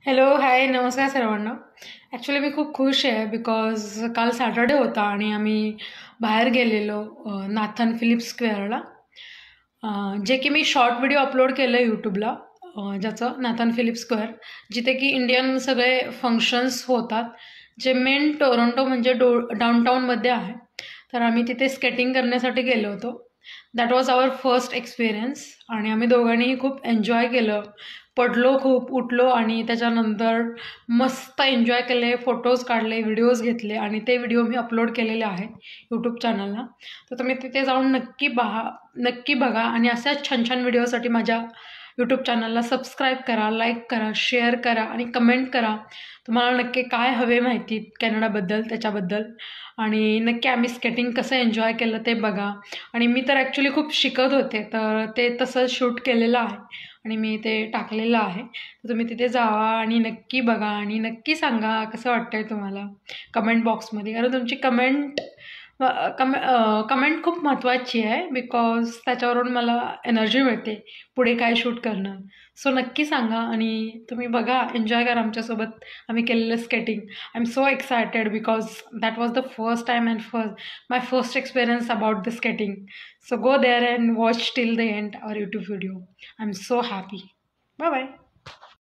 Hello, हाय, नमस्कार सर्वांना. Actually मी खूप खुश आहे बिकॉज काल सॅटर्डे होता आणि आम्ही बाहेर गेलेलो नाथन फिलिप स्क्वेअरला. जे की मी शॉर्ट व्हिडिओ अपलोड केलं आहे यूट्यूबला, ज्याचं नाथन फिलिप स्क्वेअर, जिथे की इंडियन सगळे फंक्शन्स होतात, जे मेन टोरंटो म्हणजे डाऊनटाऊनमध्ये आहे. तर आम्ही तिथे स्केटिंग करण्यासाठी गेलो होतो. That was our first experience आणि आम्ही दोघांनीही खूप एन्जॉय केलं. पडलो खूप, उठलो आणि त्याच्यानंतर मस्त एन्जॉय केले, फोटोज काढले, व्हिडिओज घेतले आणि ते व्हिडिओ मी अपलोड केलेले आहेत यूट्यूब चॅनलला. तर तुम्ही तिथे जाऊन नक्की बघा आणि अशाच छान छान व्हिडिओसाठी माझ्या यूट्यूब चॅनलला सबस्क्राईब करा, लाईक करा, शेअर करा आणि कमेंट करा. तुम्हाला नक्की काय हवे माहिती कॅनडाबद्दल, त्याच्याबद्दल. आणि नक्की आम्ही स्केटिंग कसं एन्जॉय केलं ते बघा. आणि मी तर ॲक्च्युली खूप शिकत होते, तर ते तसं शूट केलेलं आहे आणि मी ते टाकलेलं आहे. तर तुम्ही तिथे जावा आणि नक्की बघा आणि नक्की सांगा कसं वाटतंय तुम्हाला कमेंट बॉक्समध्ये. कारण तुमची कमेंट खूप महत्त्वाची आहे बिकॉज त्याच्यावरून मला एनर्जी मिळते पुढे काय शूट करणं. सो नक्की सांगा आणि तुम्ही बघा, एन्जॉय करा आमच्यासोबत आम्ही केलेलं skating. I am so excited because that was the first time and my first experience about the skating. So go there and watch till the end our YouTube video. I'm so happy. Bye bye.